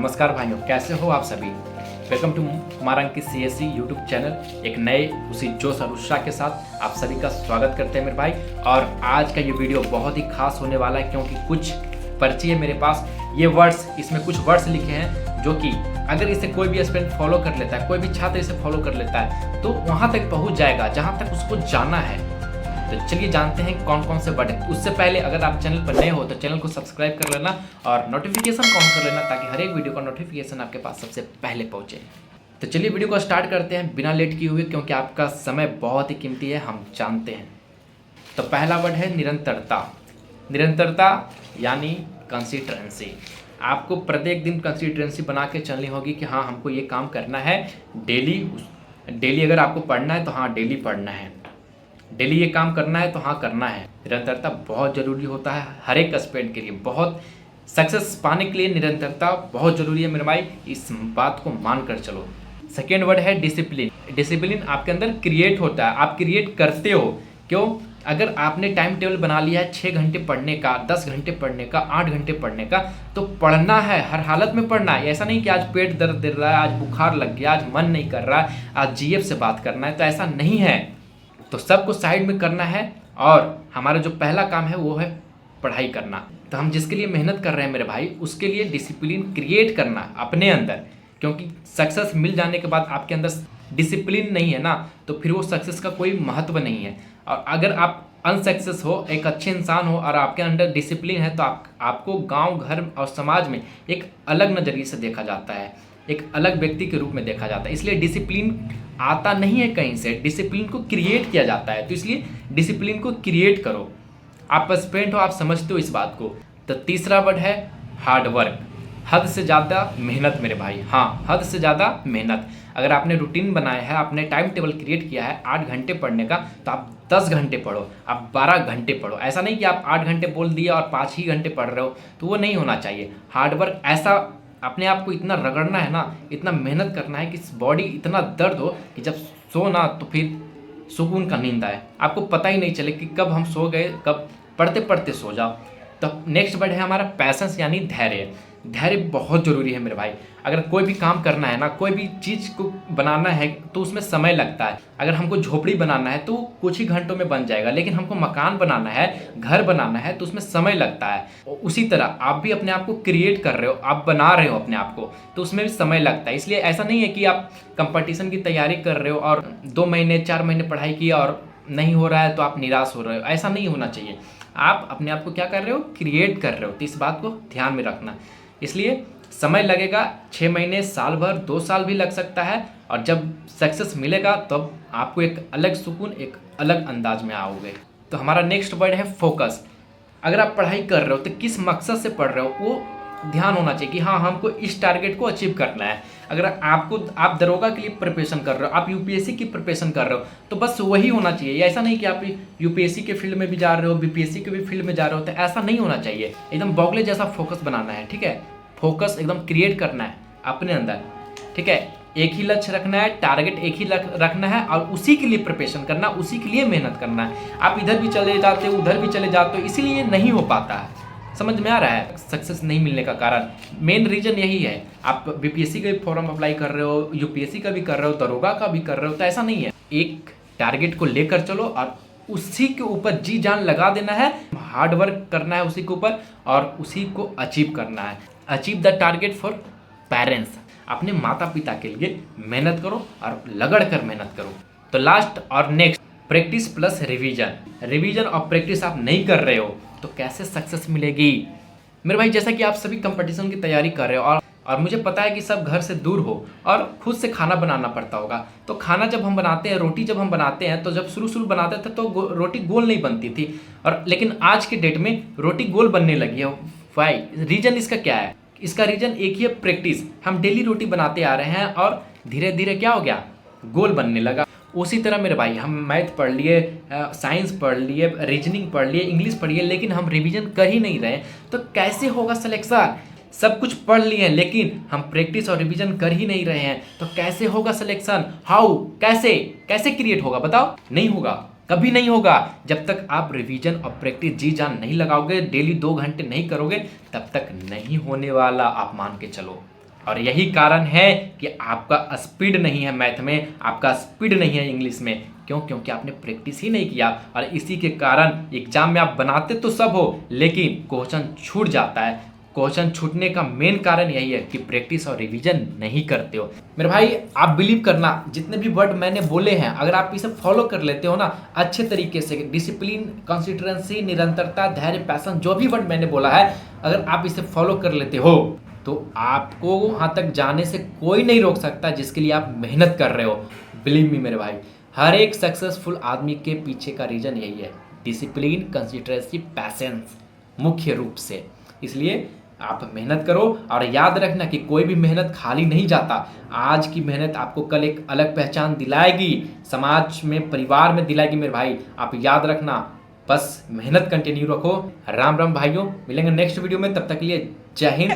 नमस्कार भाइयों, कैसे हो आप सभी। वेलकम टू हमारा अंकित CSE यूट्यूब चैनल। एक नए उसी जोश और उत्साह के साथ आप सभी का स्वागत करते हैं मेरे भाई। और आज का ये वीडियो बहुत ही खास होने वाला है क्योंकि कुछ पर्ची है मेरे पास। ये वर्ड्स, इसमें कुछ वर्ड्स लिखे हैं जो कि अगर इसे कोई भी स्टूडेंट फॉलो कर लेता है, कोई भी छात्र इसे फॉलो कर लेता है तो वहाँ तक पहुँच जाएगा जहाँ तक उसको जाना है। तो चलिए जानते हैं कौन कौन से वर्ड है। उससे पहले अगर आप चैनल पर नए हो तो चैनल को सब्सक्राइब कर लेना और नोटिफिकेशन ऑन कर लेना ताकि हर एक वीडियो का नोटिफिकेशन आपके पास सबसे पहले पहुंचे। तो चलिए वीडियो को स्टार्ट करते हैं बिना लेट किए हुए, क्योंकि आपका समय बहुत ही कीमती है, हम जानते हैं। तो पहला वर्ड है निरंतरता। निरंतरता यानी कंसिस्टेंसी। आपको प्रत्येक दिन कंसिस्टेंसी बना के चलनी होगी कि हाँ हमको ये काम करना है डेली अगर आपको पढ़ना है तो हाँ डेली पढ़ना है, डेली ये काम करना है तो हाँ करना है। निरंतरता बहुत ज़रूरी होता है हर एक एस्पेक्ट के लिए। बहुत सक्सेस पाने के लिए निरंतरता बहुत ज़रूरी है मेरे भाई, इस बात को मान कर चलो। सेकेंड वर्ड है डिसिप्लिन। डिसिप्लिन आपके अंदर क्रिएट होता है, आप क्रिएट करते हो। क्यों? अगर आपने टाइम टेबल बना लिया है 6 घंटे पढ़ने का, 10 घंटे पढ़ने का, 8 घंटे पढ़ने का, तो पढ़ना है, हर हालत में पढ़ना है। ऐसा नहीं कि आज पेट दर्द दे रहा है, आज बुखार लग गया, आज मन नहीं कर रहा है, आज GF से बात करना है, तो ऐसा नहीं है। तो सबको साइड में करना है और हमारा जो पहला काम है वो है पढ़ाई करना। तो हम जिसके लिए मेहनत कर रहे हैं मेरे भाई, उसके लिए डिसिप्लिन क्रिएट करना अपने अंदर, क्योंकि सक्सेस मिल जाने के बाद आपके अंदर डिसिप्लिन नहीं है ना, तो फिर वो सक्सेस का कोई महत्व नहीं है। और अगर आप अनसक्सेस हो, एक अच्छे इंसान हो और आपके अंदर डिसिप्लिन है तो आपको गांव, घर और समाज में एक अलग नज़रिए से देखा जाता है, एक अलग व्यक्ति के रूप में देखा जाता है। इसलिए डिसिप्लिन आता नहीं है कहीं से, डिसिप्लिन को क्रिएट किया जाता है। तो इसलिए डिसिप्लिन को क्रिएट करो। आप एस्पिरेंट हो, आप समझते हो इस बात को। तो तीसरा वर्ड है हार्ड वर्क। हद से ज़्यादा मेहनत मेरे भाई, हाँ हद से ज़्यादा मेहनत। अगर आपने रूटीन बनाया है, आपने टाइम टेबल क्रिएट किया है 8 घंटे पढ़ने का, तो आप 10 घंटे पढ़ो, आप 12 घंटे पढ़ो। ऐसा नहीं कि आप 8 घंटे बोल दिए और 5 ही घंटे पढ़ रहे हो, तो वो नहीं होना चाहिए। हार्ड वर्क ऐसा अपने आप को इतना रगड़ना है ना, इतना मेहनत करना है कि बॉडी इतना दर्द हो कि जब सो ना तो फिर सुकून का नींद आए, आपको पता ही नहीं चले कि कब हम सो गए, कब पढ़ते पढ़ते सो जाओ। तो नेक्स्ट वर्ड है हमारा पैशंस यानी धैर्य। धैर्य बहुत ज़रूरी है मेरे भाई। अगर कोई भी काम करना है ना, कोई भी चीज़ को बनाना है तो उसमें समय लगता है। अगर हमको झोपड़ी बनाना है तो कुछ ही घंटों में बन जाएगा, लेकिन हमको मकान बनाना है, घर बनाना है तो उसमें समय लगता है। उसी तरह आप भी अपने आप को क्रिएट कर रहे हो, आप बना रहे हो अपने आप को, तो उसमें भी समय लगता है। इसलिए ऐसा नहीं है कि आप कंपटीशन की तैयारी कर रहे हो और 2 महीने 4 महीने पढ़ाई की और नहीं हो रहा है तो आप निराश हो रहे हो। ऐसा नहीं होना चाहिए। आप अपने आप को क्या कर रहे हो, क्रिएट कर रहे हो। तो इस बात को ध्यान में रखना। इसलिए समय लगेगा, 6 महीने, साल भर, 2 साल भी लग सकता है। और जब सक्सेस मिलेगा तब आपको एक अलग सुकून, एक अलग अंदाज में आओगे। तो हमारा नेक्स्ट वर्ड है फोकस। अगर आप पढ़ाई कर रहे हो तो किस मकसद से पढ़ रहे हो वो ध्यान होना चाहिए कि हाँ हमको इस टारगेट को अचीव करना है। अगर आप दरोगा के लिए प्रिपरेशन कर रहे हो, आप UPSC की प्रिपरेशन कर रहे हो, तो बस वही होना चाहिए। ऐसा नहीं कि आप UPSC के फील्ड में भी जा रहे हो, BPSC के भी फील्ड में जा रहे हो, तो ऐसा नहीं होना चाहिए। एकदम बॉगले जैसा फोकस बनाना है, ठीक है। फोकस एकदम क्रिएट करना है अपने अंदर, ठीक है। एक ही लक्ष्य रखना है, टारगेट एक ही रखना है और उसी के लिए प्रिपरेशन करना, उसी के लिए मेहनत करना है। आप इधर भी चले जाते हो, उधर भी चले जाते हो, इसीलिए नहीं हो पाता है। समझ में आ रहा है सक्सेस नहीं मिलने का कारण? मेन रीजन यही है। आप BPSC का भी फॉर्म अप्लाई कर रहे हो, UPSC का भी कर रहे हो, दरोगा का भी कर रहे हो, तो ऐसा नहीं है। एक टारगेट को लेकर चलो और उसी के ऊपर जी जान लगा देना है, हार्ड वर्क करना है उसी के ऊपर और उसी को अचीव करना है। Achieve the target for parents. अपने माता पिता के लिए मेहनत करो और लगड़ कर मेहनत करो। तो लास्ट और next, practice plus revision. Revision और प्रैक्टिस आप नहीं कर रहे हो तो कैसे सक्सेस मिलेगी मेरे भाई? जैसा कि आप सभी कंपटीशन की तैयारी कर रहे हो और मुझे पता है कि सब घर से दूर हो और खुद से खाना बनाना पड़ता होगा। तो खाना जब हम बनाते हैं, रोटी जब हम बनाते हैं, तो जब शुरू बनाते थे तो रोटी गोल नहीं बनती थी, और लेकिन आज के डेट में रोटी गोल बनने लगी है। वाई? रीजन इसका क्या है? इसका रीजन एक ही है, प्रैक्टिस। हम डेली रोटी बनाते आ रहे हैं और धीरे धीरे क्या हो गया, गोल बनने लगा। उसी तरह मेरे भाई, हम मैथ पढ़ लिए, साइंस पढ़ लिए, रीजनिंग पढ़ लिए, इंग्लिश पढ़ लिए, लेकिन हम रिवीजन कर ही नहीं रहे, तो कैसे होगा सिलेक्शन? सब कुछ पढ़ लिए लेकिन हम प्रैक्टिस और रिवीजन कर ही नहीं रहे हैं, तो कैसे होगा सिलेक्शन? हाउ? कैसे क्रिएट होगा बताओ? नहीं होगा, कभी नहीं होगा। जब तक आप रिवीजन और प्रैक्टिस जी जान नहीं लगाओगे, डेली 2 घंटे नहीं करोगे, तब तक नहीं होने वाला, आप मान के चलो। और यही कारण है कि आपका स्पीड नहीं है मैथ में, आपका स्पीड नहीं है इंग्लिश में। क्यों? क्योंकि आपने प्रैक्टिस ही नहीं किया, और इसी के कारण एग्जाम में आप बनाते तो सब हो लेकिन क्वेश्चन छूट जाता है। क्वेश्चन छूटने का मेन कारण यही है कि प्रैक्टिस और रिवीजन नहीं करते हो। मेरे भाई आप बिलीव करना, जितने भी वर्ड मैंने बोले हैं अगर आप इसे फॉलो कर लेते हो ना अच्छे तरीके से, डिसिप्लिन, कंसिस्टेंसी, निरंतरता, धैर्य, पैशन, जो भी वर्ड मैंने बोला है अगर आप इसे फॉलो कर लेते हो तो आपको वहाँ तक जाने से कोई नहीं रोक सकता जिसके लिए आप मेहनत कर रहे हो। बिलीव मी मेरे भाई, हर एक सक्सेसफुल आदमी के पीछे का रीजन यही है, डिसिप्लिन, कंसिस्टेंसी, पैशंस मुख्य रूप से। इसलिए आप मेहनत करो और याद रखना कि कोई भी मेहनत खाली नहीं जाता। आज की मेहनत आपको कल एक अलग पहचान दिलाएगी, समाज में, परिवार में दिलाएगी मेरे भाई। आप याद रखना, बस मेहनत कंटिन्यू रखो। राम राम भाइयों, मिलेंगे नेक्स्ट वीडियो में, तब तक के लिए जय हिंद।